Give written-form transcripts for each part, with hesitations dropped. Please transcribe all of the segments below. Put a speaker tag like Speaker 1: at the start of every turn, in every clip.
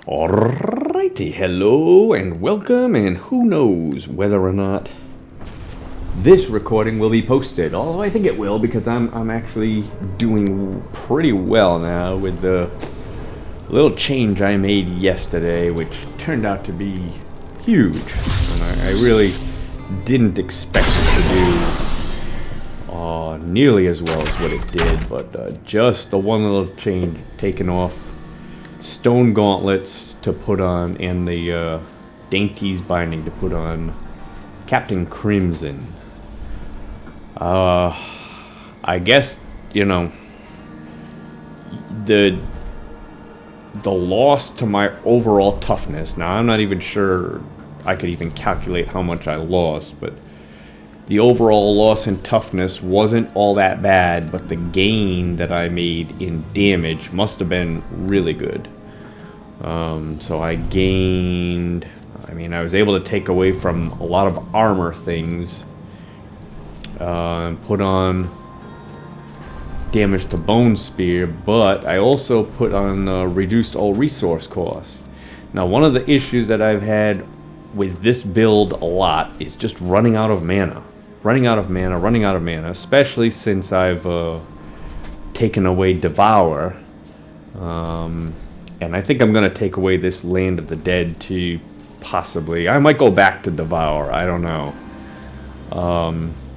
Speaker 1: Alrighty, hello and welcome, and who knows whether or not this recording will be posted, although I think it will because I'm actually doing pretty well now with the little change I made yesterday, which turned out to be huge, and I really didn't expect it to do nearly as well as what it did, but just the one little change, taking off stone gauntlets to put on and the dainties binding to put on Captain Crimson. I guess, you know, the loss to my overall toughness. Now, I'm not even sure I could even calculate how much I lost, but the overall loss in toughness wasn't all that bad, but the gain that I made in damage must have been really good. So I gained, I was able to take away from a lot of armor things, and put on damage to Bone Spear, but I also put on reduced all resource costs. Now, one of the issues that I've had with this build a lot is just running out of mana, especially since I've taken away Devour. And I think I'm going to take away this Land of the Dead to possibly... I might go back to Devour, I don't know.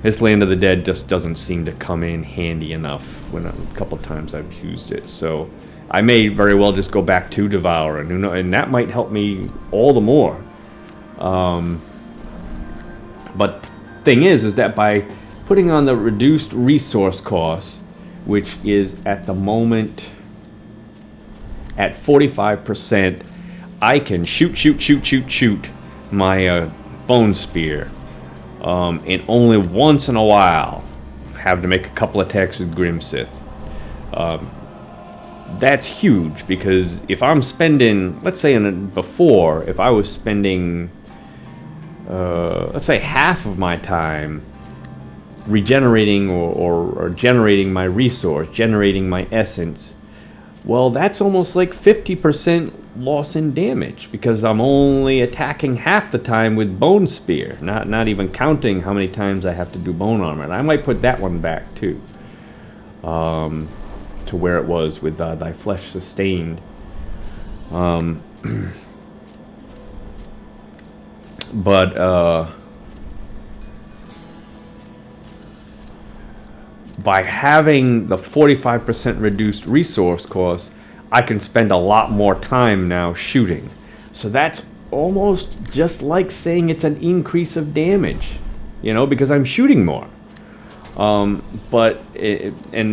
Speaker 1: This Land of the Dead just doesn't seem to come in handy enough when a couple times I've used it. So I may very well just go back to Devour, and, and that might help me all the more. But thing is that by putting on the reduced resource cost, which is at the moment at 45%, I can shoot my Bone Spear, and only once in a while have to make a couple attacks with Grimsith. That's huge, because if I'm spending, let's say before, if I was spending, let's say half of my time regenerating or generating my resource, generating my essence, well, that's almost like 50% loss in damage, because I'm only attacking half the time with Bone Spear, not even counting how many times I have to do Bone Armor. And I might put that one back too, to where it was with Thy Flesh Sustained. By having the 45% reduced resource cost, I can spend a lot more time now shooting. So that's almost just like saying it's an increase of damage, you know, because I'm shooting more. And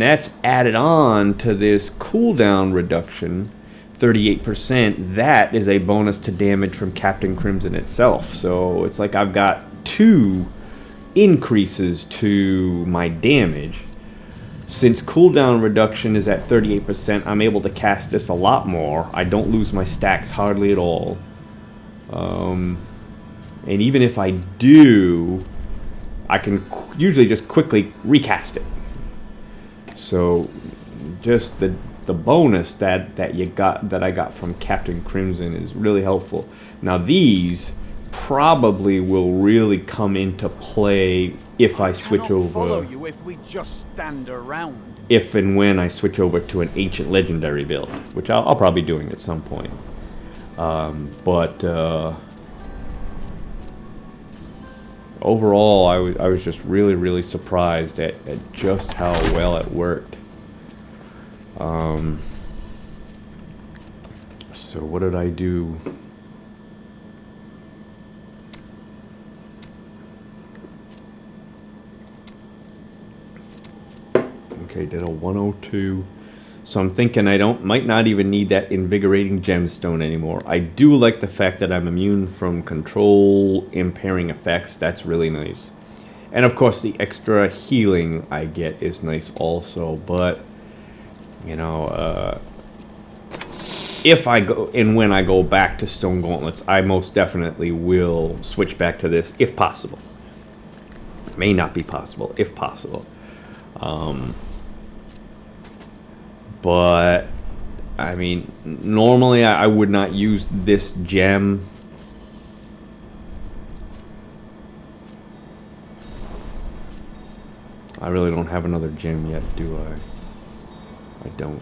Speaker 1: that's added on to this cooldown reduction, 38%. That is a bonus to damage from Captain Crimson itself. So it's like I've got two increases to my damage. Since cooldown reduction is at 38%, I'm able to cast this a lot more. I don't lose my stacks hardly at all. And even if I do, I can usually just quickly recast it. So just the bonus that I got from Captain Crimson is really helpful. Now these probably will really come into play if I switch over.
Speaker 2: If we just stand around.
Speaker 1: If and when I switch over to an ancient legendary build, which I'll probably be doing at some point. Overall, I was just really surprised at just how well it worked. So what did I do? Okay, did a 102. So I'm thinking might not even need that invigorating gemstone anymore. I do like the fact that I'm immune from control impairing effects. That's really nice. And of course the extra healing I get is nice also. But, you know, if I go and when I go back to Stone Gauntlets, I most definitely will switch back to this if possible. It may not be possible, if possible. But I mean, normally I would not use this gem. I really don't have another gem yet, do I? I don't.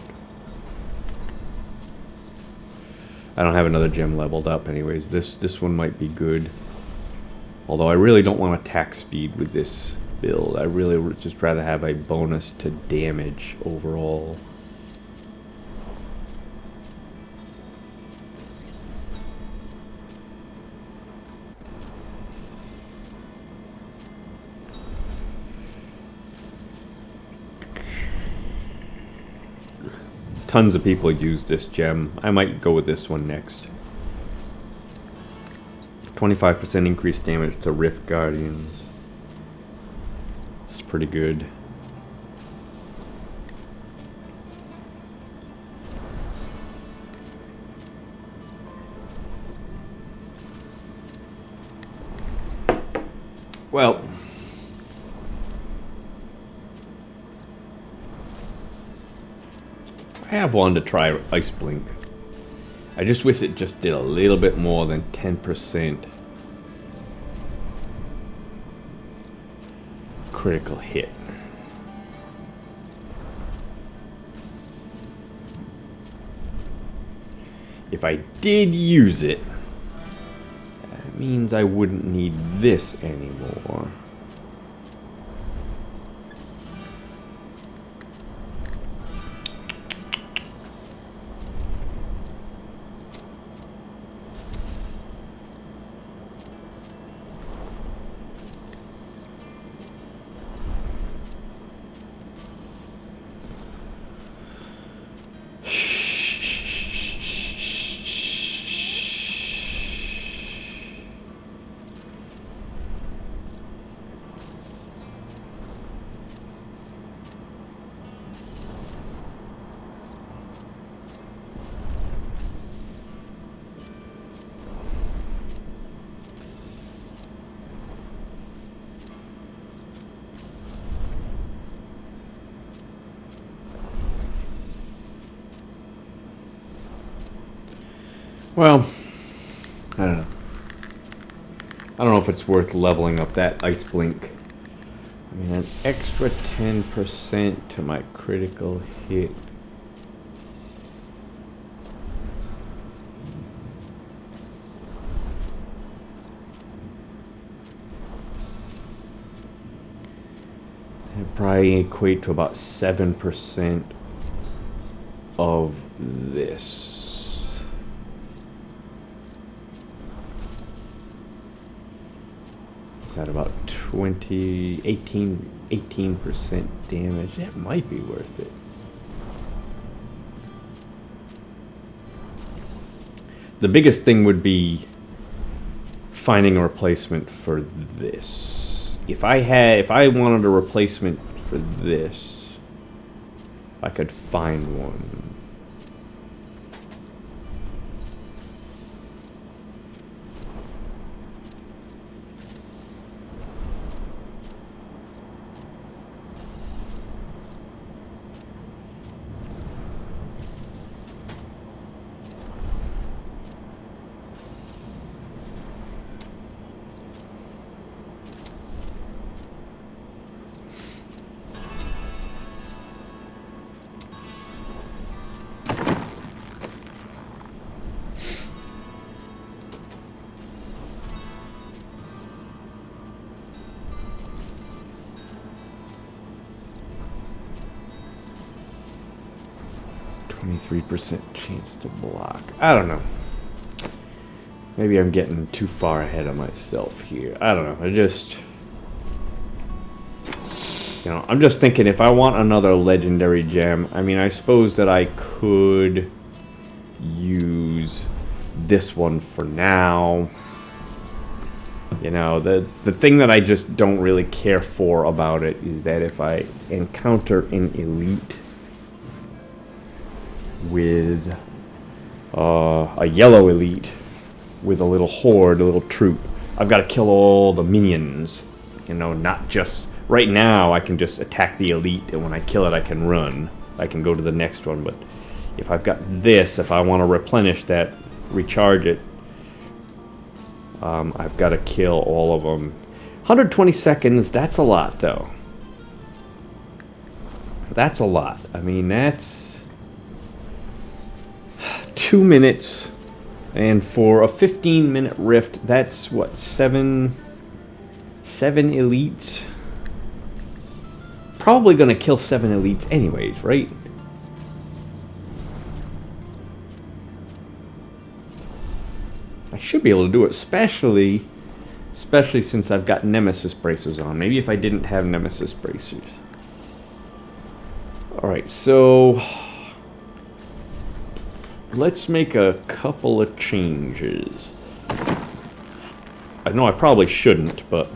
Speaker 1: I don't have another gem leveled up anyways. This one might be good. Although I really don't want attack speed with this build. I really would just rather have a bonus to damage overall. Tons of people use this gem. I might go with this one next. 25% increased damage to Rift Guardians. It's pretty good. Well, I have wanted to try Ice Blink. I just wish it just did a little bit more than 10% critical hit. If I did use it, that means I wouldn't need this anymore. Well, I don't know. I don't know if it's worth leveling up that Ice Blink. I mean, an extra 10% to my critical hit. It'd probably equate to about 7% of this. At about 18% damage. That might be worth it. The biggest thing would be finding a replacement for this. If I wanted a replacement for this, I could find one. % chance to block. I don't know. Maybe I'm getting too far ahead of myself here. I don't know. I'm just thinking if I want another legendary gem, I mean, I suppose that I could use this one for now. You know, the thing that I just don't really care for about it is that if I encounter an elite with a yellow elite with a little horde, a little troop, I've got to kill all the minions. You know, not just... Right now, I can just attack the elite, and when I kill it, I can run. I can go to the next one, but if I've got this, if I want to replenish that, recharge it, I've got to kill all of them. 120 seconds, that's a lot, though. That's a lot. I mean, that's 2 minutes. And for a 15-minute rift, that's what, seven elites? Probably going to kill 7 elites anyways, right? I should be able to do it, especially since I've got Nemesis bracers on. Maybe if I didn't have Nemesis bracers. Alright, so let's make a couple of changes. I know I probably shouldn't, but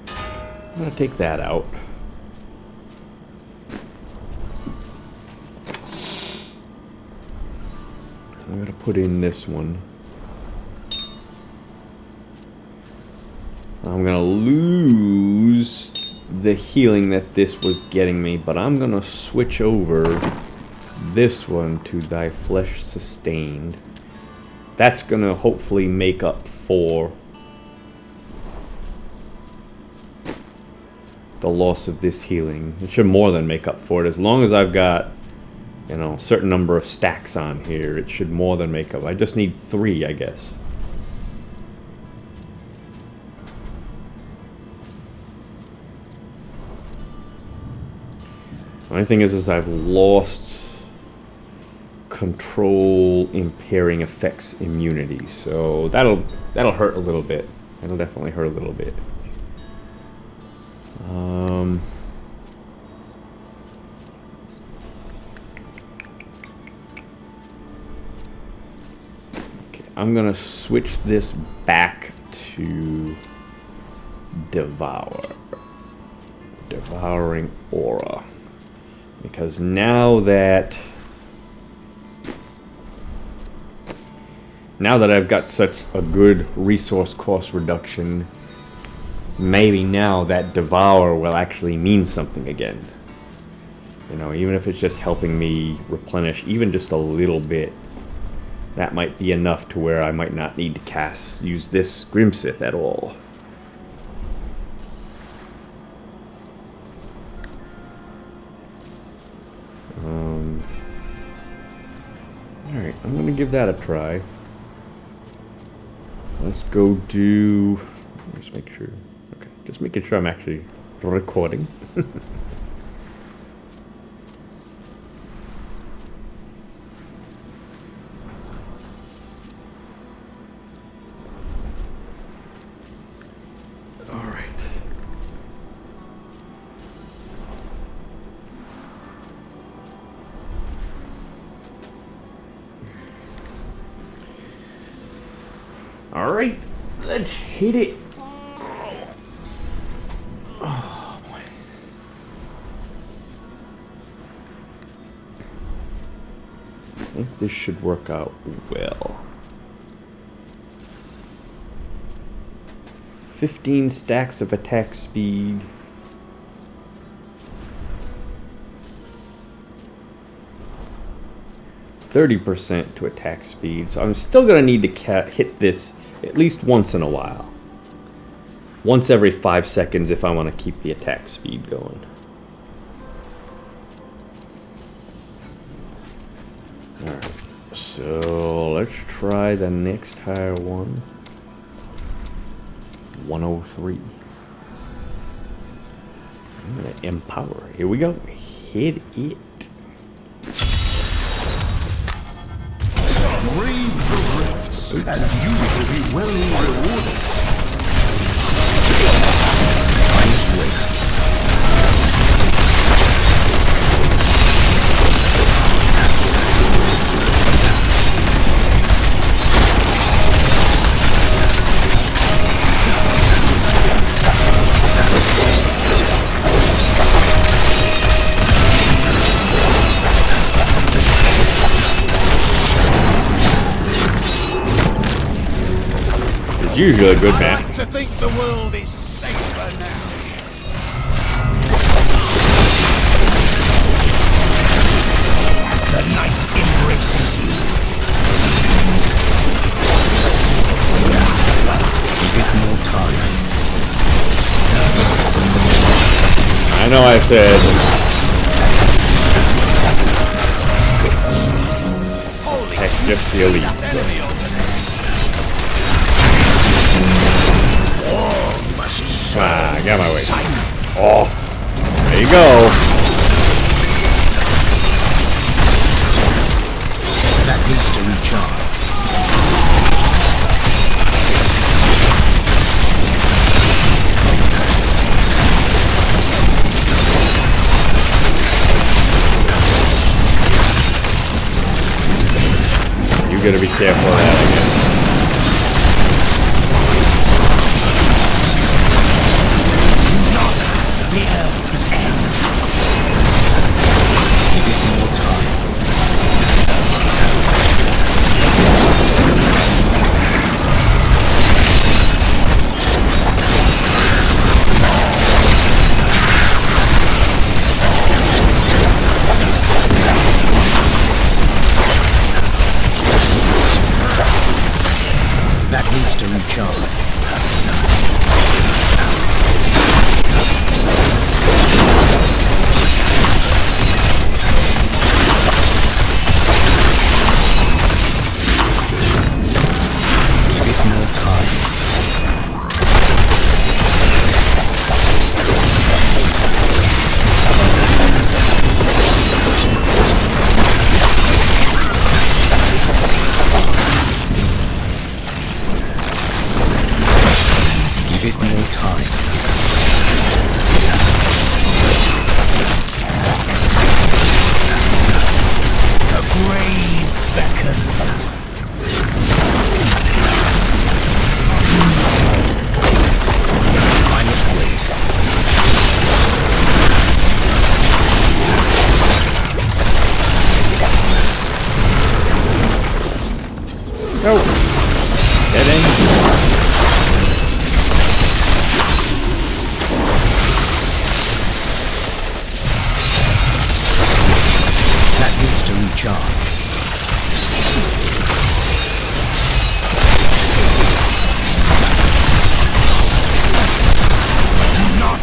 Speaker 1: I'm going to take that out. I'm going to put in this one. I'm going to lose the healing that this was getting me, but I'm going to switch over this one to Thy Flesh Sustained. That's going to hopefully make up for the loss of this healing. It should more than make up for it. As long as I've got, you know, a certain number of stacks on here, it should more than make up. I just need 3, I guess. The only thing is I've lost control impairing effects immunity, so that'll hurt a little bit. That'll definitely hurt a little bit. Okay, I'm gonna switch this back to Devouring Aura. Because now that I've got such a good resource cost reduction, maybe now that Devour will actually mean something again. You know, even if it's just helping me replenish even just a little bit, that might be enough to where I might not need to use this Grimsith at all. Alright, I'm gonna give that a try. Let's go do... Just make sure... Okay, just making sure I'm actually recording. Alright. Alright, let's hit it. Oh, boy. I think this should work out well. 15 stacks of attack speed. %30 to attack speed, so I'm still gonna need to hit this at least once in a while. Once every 5 seconds if I want to keep the attack speed going. Alright, so let's try the next higher one. 103. I'm gonna empower. Here we go. Hit it.
Speaker 3: Brave the rifts, and you will be well rewarded. Nice work.
Speaker 1: It's usually a good match.
Speaker 2: I like to think the world is safer now.
Speaker 3: embraces you. Give it more time.
Speaker 1: I know I said. Heck, just the elite. Ah, I got my way. Oh, there you go.
Speaker 3: That needs to recharge.
Speaker 1: You gotta be careful of that, I guess.
Speaker 3: Give it more time. That needs to recharge. Give it more time. Give it more time. A grave beckons. I must wait.
Speaker 1: Go. Get in.
Speaker 3: That needs to recharge. Do not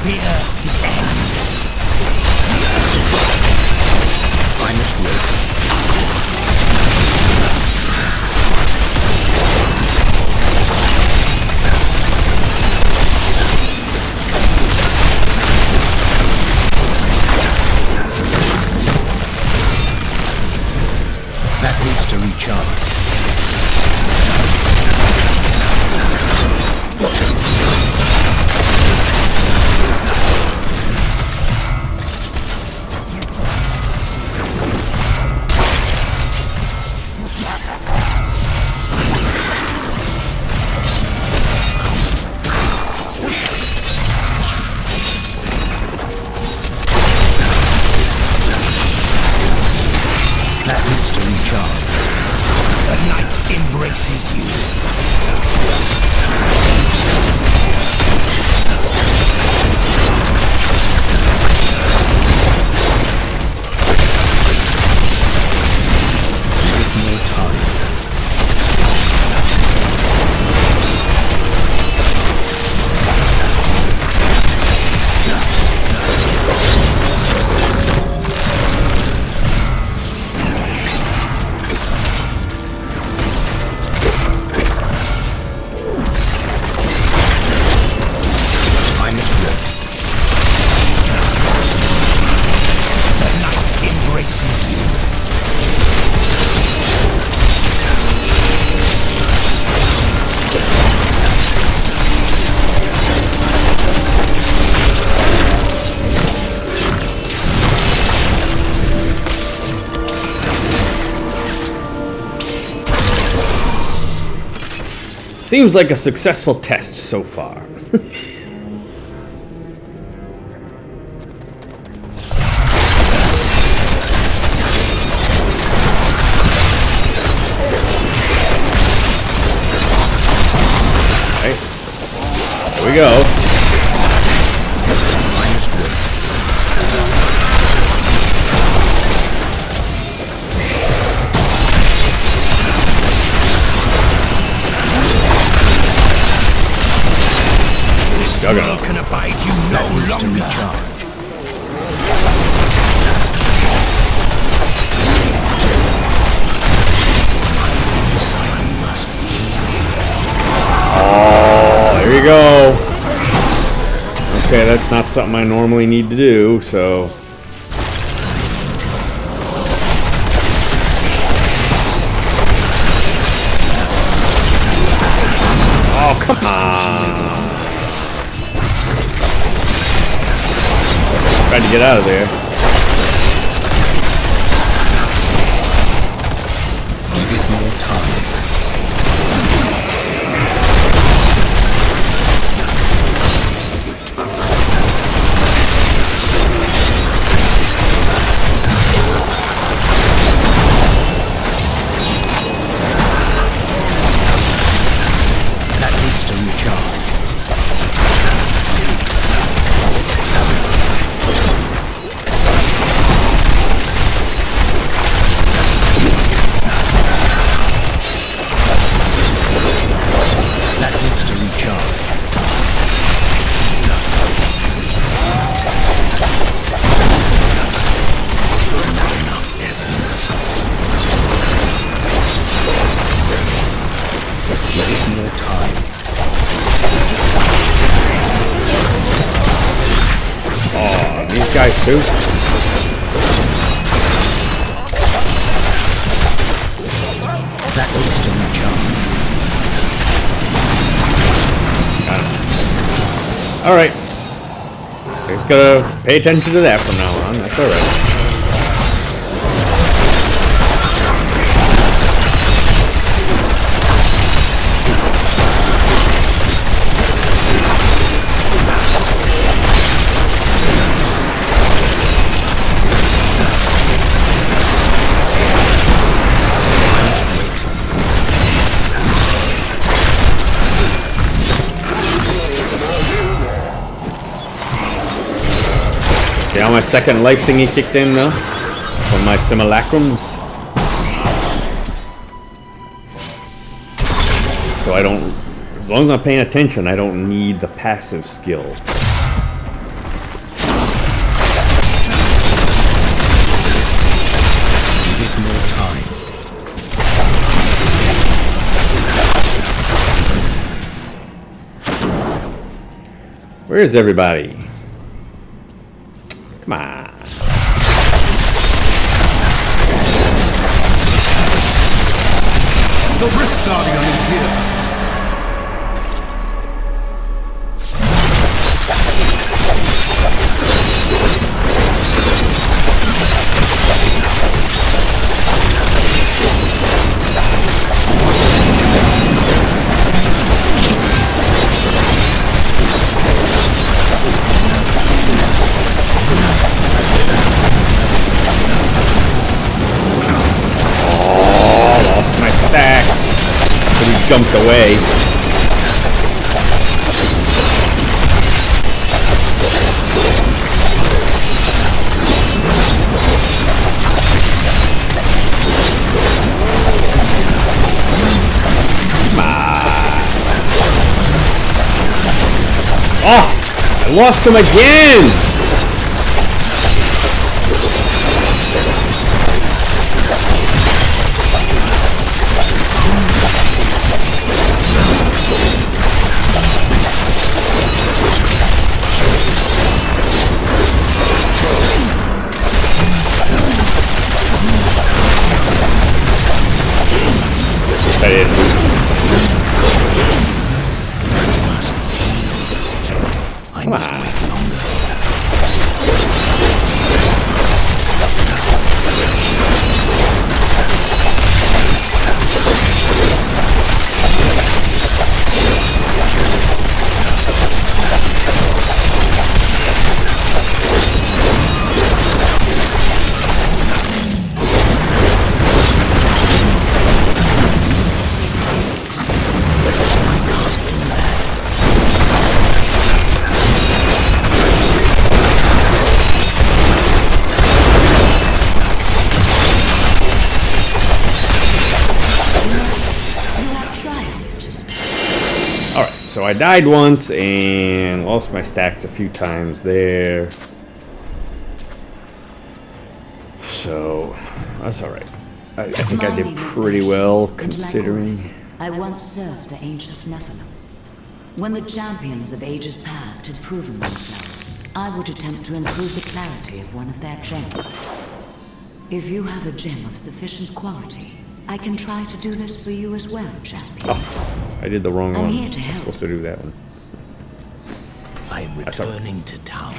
Speaker 3: fear the end. I must wait. That needs to recharge. That needs to recharge. The night embraces you. Give it more time. I must wait. The night embraces you.
Speaker 1: Seems like a successful test so far. Here we go.
Speaker 3: I must wait.
Speaker 1: something I normally need to do, so... Oh, come on! Tried to get out of there.
Speaker 3: Give it more time. That needs to recharge. That needs to recharge. Give it more time.
Speaker 1: Oh, these guys too?
Speaker 3: That needs to recharge.
Speaker 1: Alright. Just gotta pay attention to that from now on. That's alright. See how my second life thingy kicked in now? From my simulacrums? So I don't... As long as I'm paying attention, I don't need the passive skill.
Speaker 3: Give it more time.
Speaker 1: Where is everybody? Come on.
Speaker 3: The Rift Guardian is here.
Speaker 1: Jumped away. Oh! I lost him again!
Speaker 3: I must wait longer.
Speaker 1: So I died once and lost my stacks a few times there. So that's alright. I think I did pretty well considering.
Speaker 4: I once served the ancient Nephilim. When the champions of ages past had proven themselves, I would attempt to improve the clarity of one of their gems. If you have a gem of sufficient quality, I can try to do this for you as well, champion.
Speaker 1: Oh, I did the wrong
Speaker 4: I'm
Speaker 1: one.
Speaker 4: here to
Speaker 1: I'm
Speaker 4: help.
Speaker 1: supposed to do that one.
Speaker 3: I am returning to town.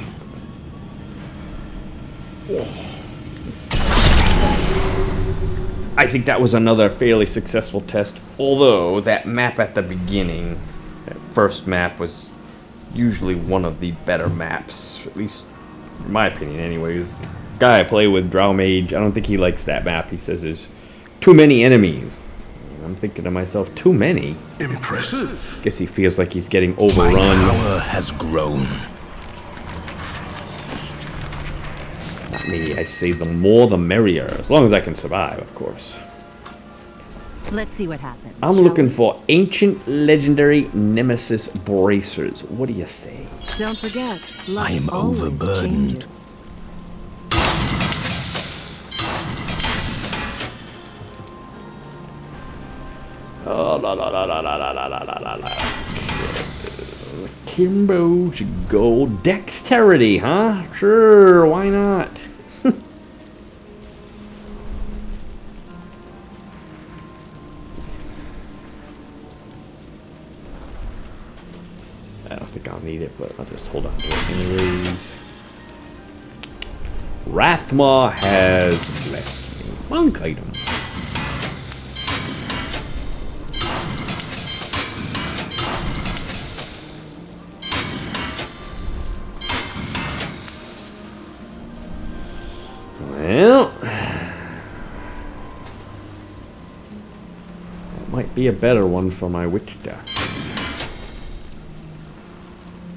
Speaker 1: I think that was another fairly successful test, although that map at the beginning, that first map, was usually one of the better maps, at least in my opinion anyways. The guy I play with, Drow Mage, I don't think he likes that map. He says there's too many enemies. I'm thinking to myself, too many?
Speaker 3: Impressive.
Speaker 1: Guess he feels like he's getting
Speaker 3: My
Speaker 1: overrun.
Speaker 3: power has grown.
Speaker 1: Not me, I say the more the merrier, as long as I can survive, of course.
Speaker 5: Let's see what happens.
Speaker 1: I'm
Speaker 5: shall
Speaker 1: looking
Speaker 5: we?
Speaker 1: for ancient legendary nemesis bracers. What do you say?
Speaker 5: Don't forget, luck
Speaker 3: I am
Speaker 5: always
Speaker 3: overburdened.
Speaker 5: changes.
Speaker 1: Oh, la la la la la la la la la la. Kimbo should go dexterity, huh? Sure, why not? I don't think I'll need it, but I'll just hold on to it anyways. Rathma has blessed me. Monk item. Well, that might be a better one for my witch deck.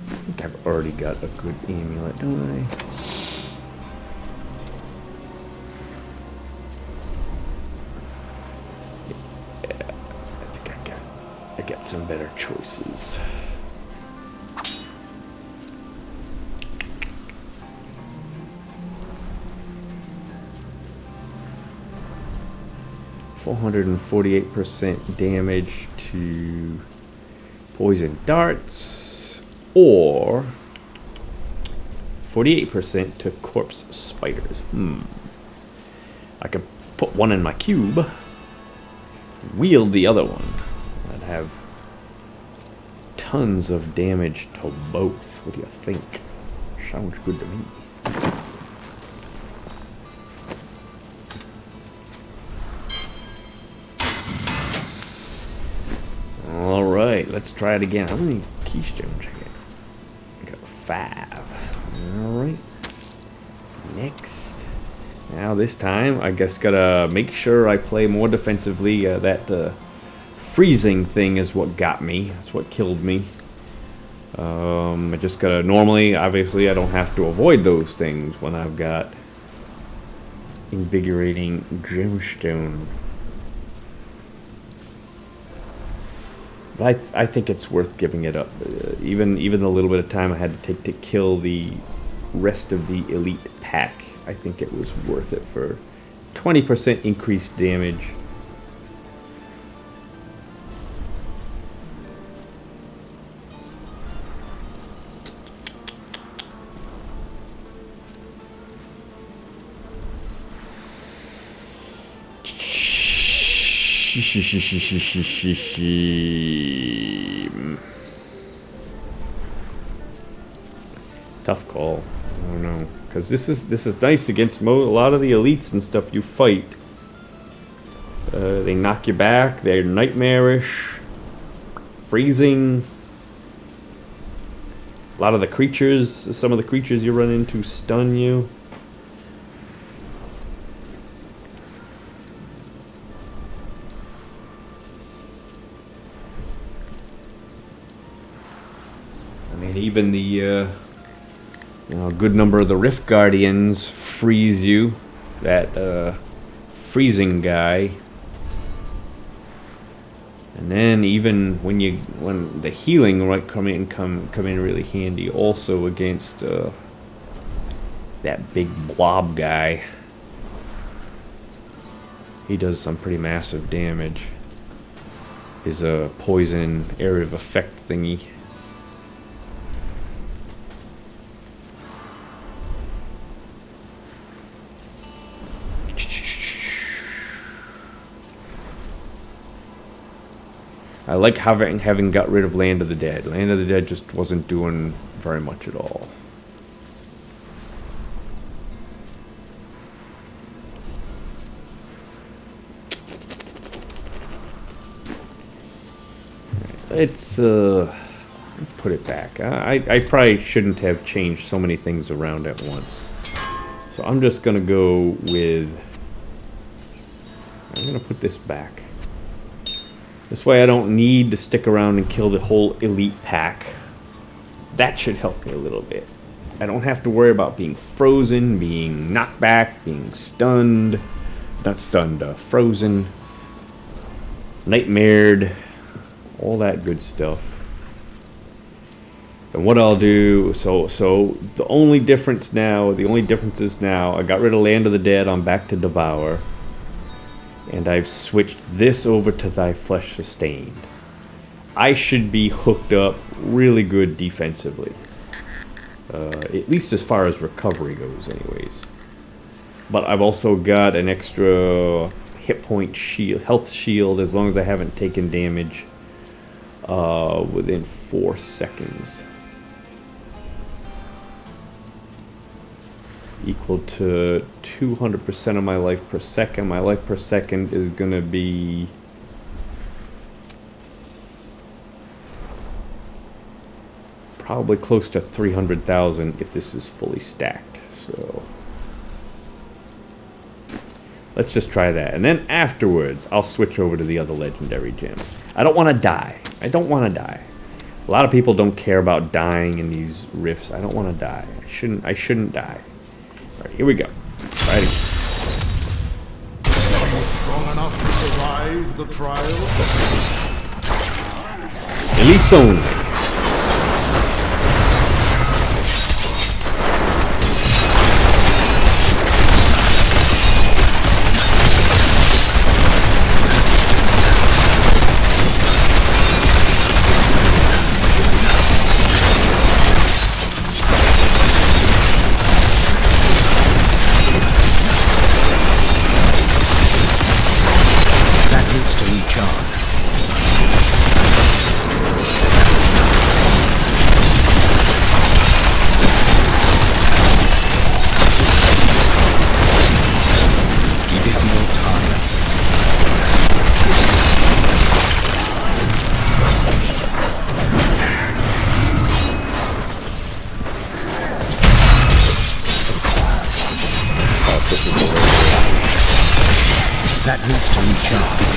Speaker 1: I think I've already got a good amulet, don't I? Yeah, I think I got some better choices. %448% damage to poison darts, or 48% to corpse spiders. I could put one in my cube, wield the other one. I'd have tons of damage to both. What do you think? Sounds good to me. Alright, let's try it again. How many keystones I get? I got 5. Alright. Next. Now this time, I guess gotta make sure I play more defensively. That freezing thing is what got me. That's what killed me. I just gotta... Normally, obviously, I don't have to avoid those things when I've got invigorating gemstone. But I think it's worth giving it up. Even the little bit of time I had to take to kill the rest of the elite pack, I think it was worth it for 20% increased damage. Tough call. I don't know, because this is nice against a lot of the elites and stuff you fight. They knock you back. They're nightmarish, freezing. A lot of the creatures, some of the creatures you run into stun you. I mean, even the a good number of the Rift Guardians freeze you. That freezing guy. And then even when the healing might come in really handy also against that big blob guy. He does some pretty massive damage. His poison area of effect thingy. I like having got rid of Land of the Dead. Land of the Dead just wasn't doing very much at all. Let's put it back. I probably shouldn't have changed so many things around at once. So I'm just gonna go with, I'm gonna put this back. This way I don't need to stick around and kill the whole elite pack. That should help me a little bit. I don't have to worry about being frozen, being knocked back, being stunned. Not stunned, frozen. Nightmared. All that good stuff. And what I'll do, so the only difference is now, I got rid of Land of the Dead, I'm back to Devour. And I've switched this over to Thy Flesh Sustained. I should be hooked up really good defensively. At least as far as recovery goes anyways. But I've also got an extra hit point shield, health shield, as long as I haven't taken damage within 4 seconds. Equal to 200% of my life per second. My life per second is gonna be probably close to 300,000 if this is fully stacked. So let's just try that, and then afterwards I'll switch over to the other legendary gem. I don't want to die. I don't want to die. A lot of people don't care about dying in these rifts. I don't want to die. I shouldn't die. All right, here we go. Ready.
Speaker 3: Are you strong enough to survive the trial?
Speaker 1: Elites only.
Speaker 6: That needs to recharge.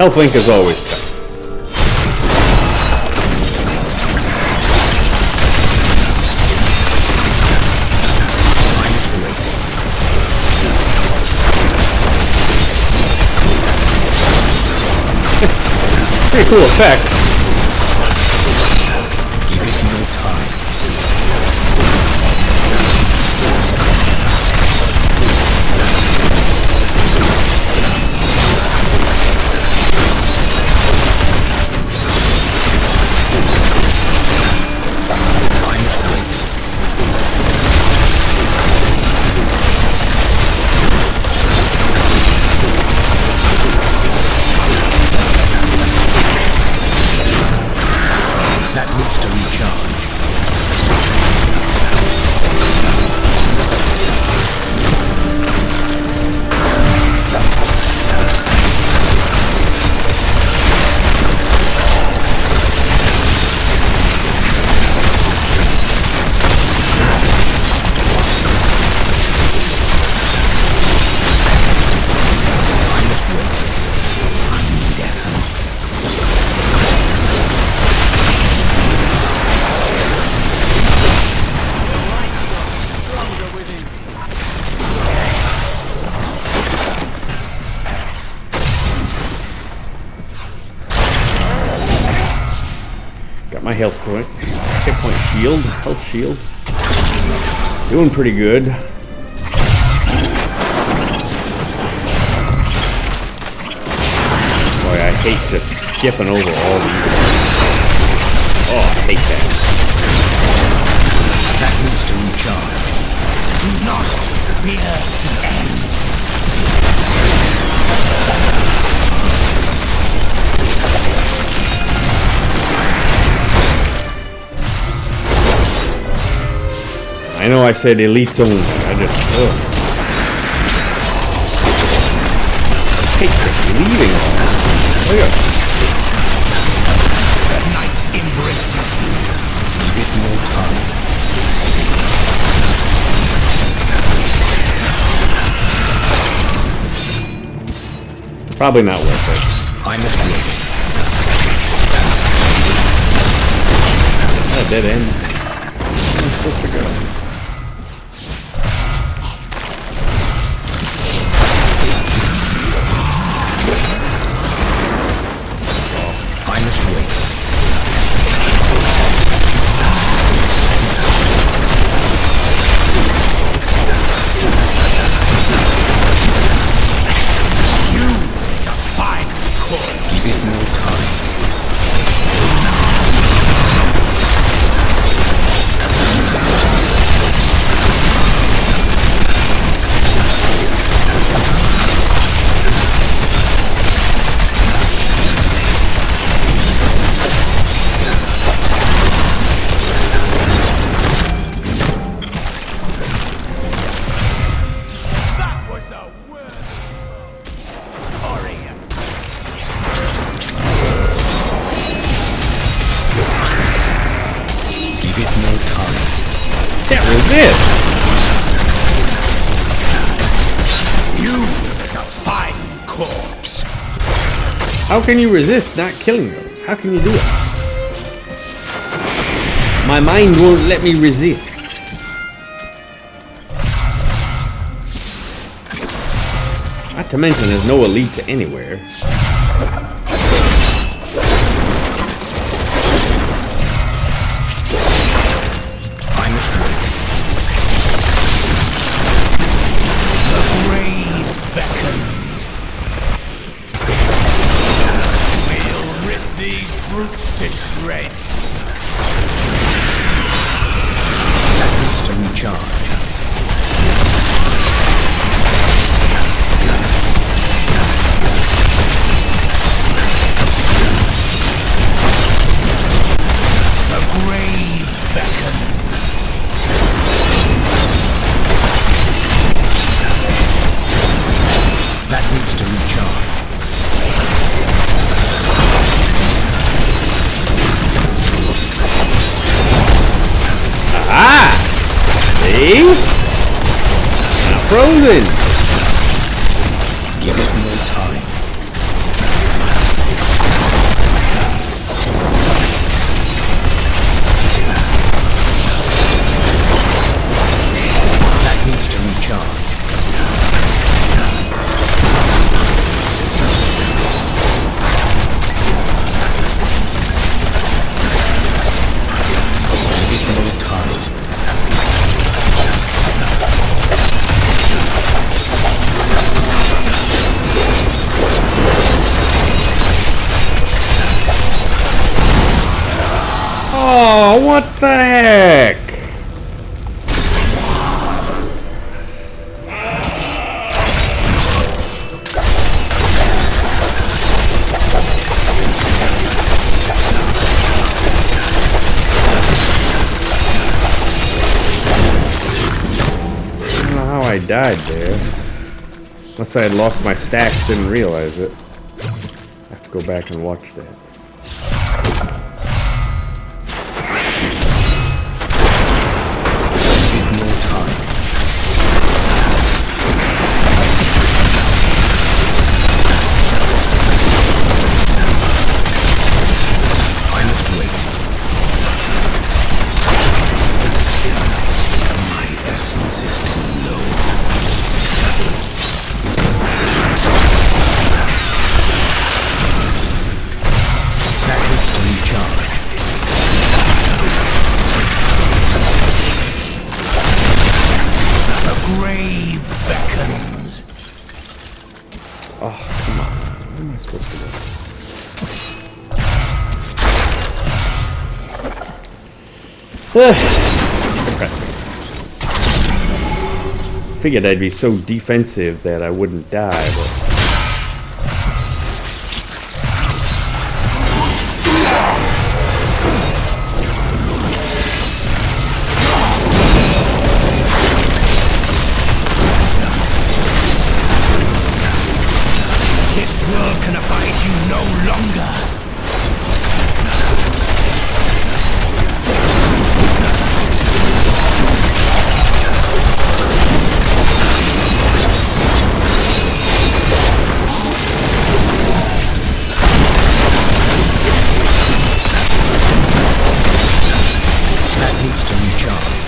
Speaker 1: Health link is always tough. Pretty cool effect.
Speaker 6: Give it no time. That needs to recharge.
Speaker 1: shield, health shield. Doing pretty good. Boy, I hate just skipping over all these. Oh, I hate that.
Speaker 6: That needs to recharge.
Speaker 3: Do not fear the end.
Speaker 1: I know I said elites only. I just hate this leaving. Look at
Speaker 3: The night embraces you.
Speaker 6: Give it more time.
Speaker 1: probably not worth it.
Speaker 6: I must wait.
Speaker 1: Oh, dead end. I'm supposed to go.
Speaker 6: I must wait.
Speaker 3: You, the fine corpse.
Speaker 6: Give it more time.
Speaker 2: That was a worthy warrior.
Speaker 6: Give it more time.
Speaker 1: Can't resist.
Speaker 3: You, the fine corpse.
Speaker 1: How can you resist not killing those? How can you do it? My mind won't let me resist. Not to mention there's no elites anywhere.
Speaker 6: I must wait.
Speaker 3: The grave beckons. We'll rip these brutes to shreds.
Speaker 6: That needs to recharge.
Speaker 3: The grave beckons.
Speaker 6: That needs to recharge.
Speaker 1: Ah! See? Not frozen.
Speaker 6: Give it more time. That needs to recharge. Give it more time.
Speaker 1: Oh, what the heck? I don't know how I died there. Unless I had lost my stacks, didn't realize it. I have to go back and watch that.
Speaker 6: Give more time. I must wait. My essence is too low.
Speaker 1: supposed to do? Depressing. Figured I'd be so defensive that I wouldn't die, but...
Speaker 6: This world can abide you no longer. That needs to recharge.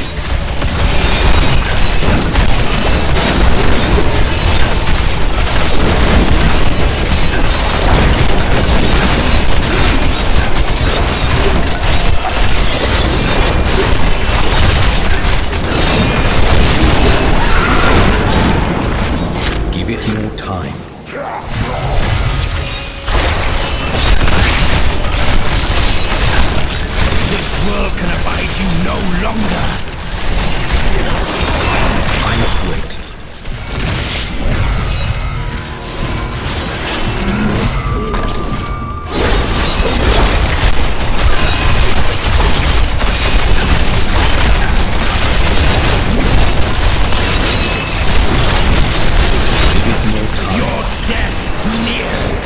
Speaker 6: Give it more time. This world can abide you no longer. I must wait. Give it more time. Your death nears.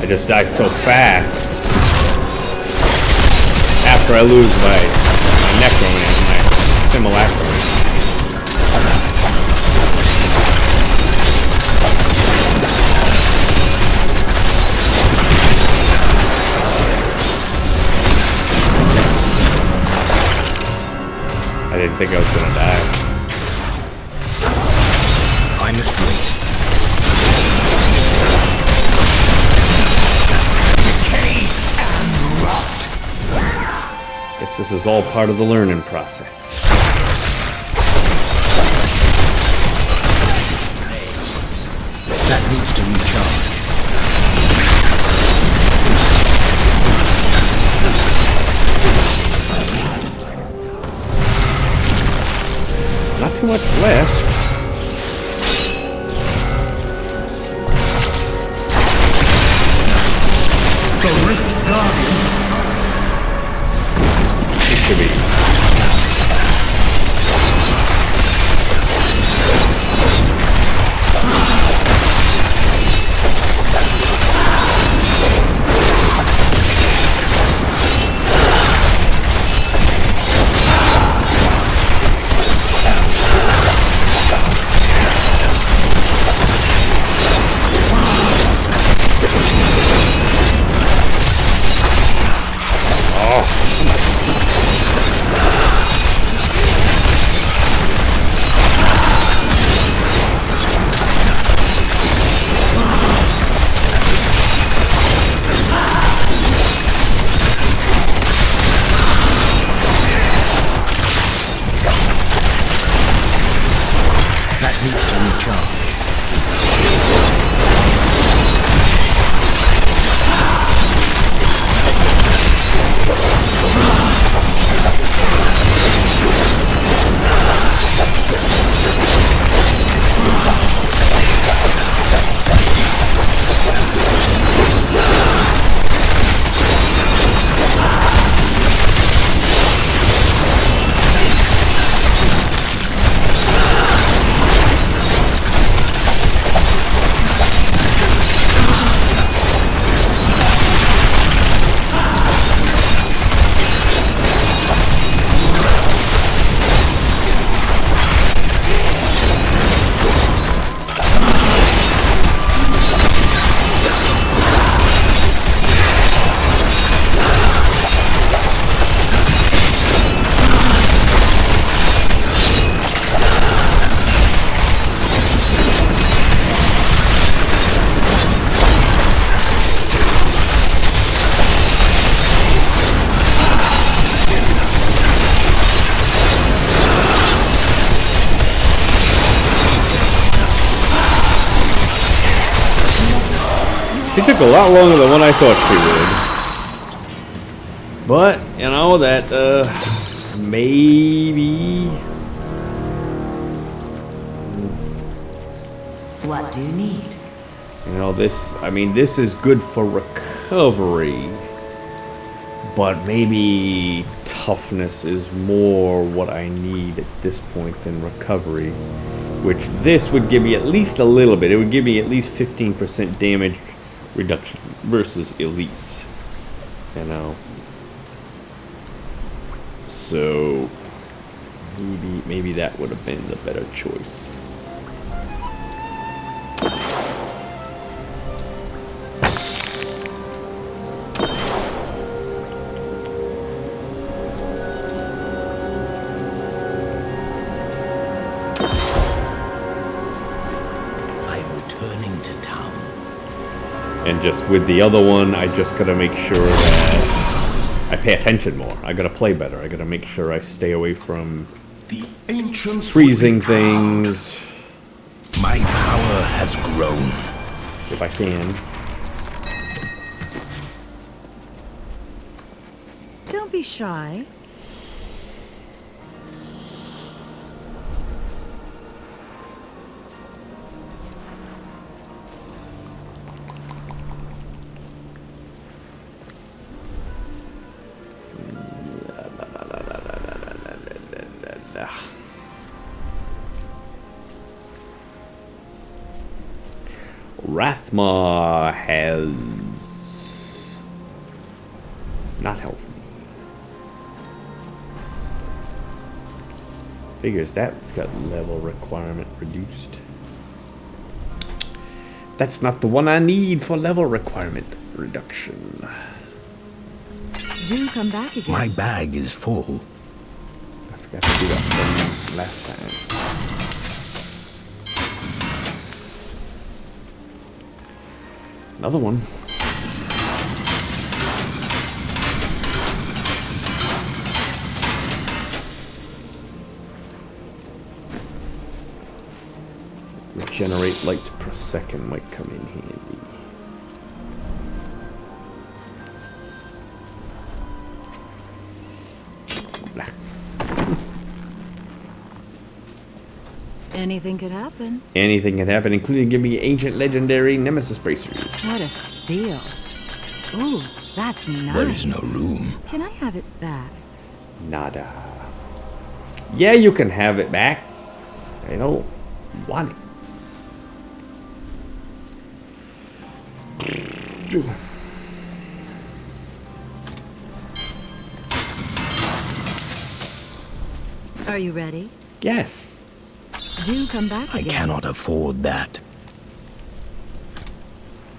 Speaker 1: I just die so fast. After I lose my Necromancer, my Simulacrum. I didn't think I was gonna die.
Speaker 6: I must wait. Decay and rot.
Speaker 1: Guess this is all part of the learning process.
Speaker 6: That needs to recharge.
Speaker 1: Not too much left.
Speaker 3: The Rift Guardian.
Speaker 1: It should be. She took a lot longer than what I thought she would. But, you know, that, maybe...
Speaker 4: What do you need?
Speaker 1: You know, this, I mean, this is good for recovery. But maybe toughness is more what I need at this point than recovery. Which this would give me at least a little bit. It would give me at least 15% damage reduction versus elites. You know. So maybe that would have been the better choice. And just with the other one, I just gotta make sure that I pay attention more. I gotta play better. I gotta make sure I stay away from
Speaker 3: The ancients
Speaker 1: freezing
Speaker 3: would be proud.
Speaker 1: things
Speaker 6: My power has grown.
Speaker 1: if I can.
Speaker 5: Don't be shy.
Speaker 1: Rathma has not helped me. Figures that's got level requirement reduced. That's not the one I need for level requirement reduction.
Speaker 5: Do come back again.
Speaker 6: My bag is full.
Speaker 1: I forgot to do that from last time. Another one. Regenerate lights per second might come in handy. Nah.
Speaker 5: Anything could happen.
Speaker 1: Anything can happen, including giving me ancient legendary nemesis bracers.
Speaker 5: What a steal. Ooh, that's nice.
Speaker 6: There is no room.
Speaker 5: Can I have it back?
Speaker 1: Nada. Yeah, you can have it back. I don't want it.
Speaker 5: Are you ready?
Speaker 1: Yes.
Speaker 5: Do come back
Speaker 6: I
Speaker 5: again.
Speaker 6: cannot afford that.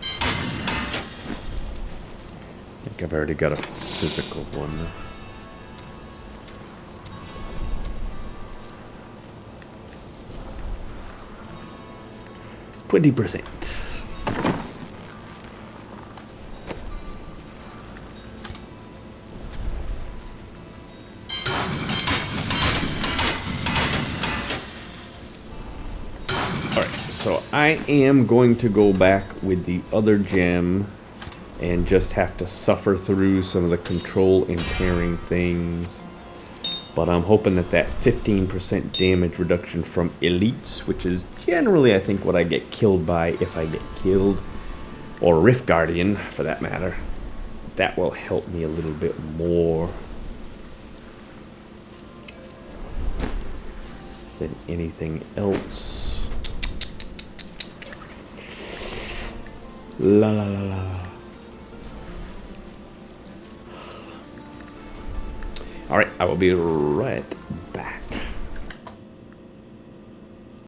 Speaker 1: I think I've already got a physical one. 20%. So I am going to go back with the other gem and just have to suffer through some of the control impairing things. But I'm hoping that that 15% damage reduction from elites, which is generally I think what I get killed by if I get killed, or Rift Guardian for that matter, that will help me a little bit more than anything else. La la la la. Alright, I will be right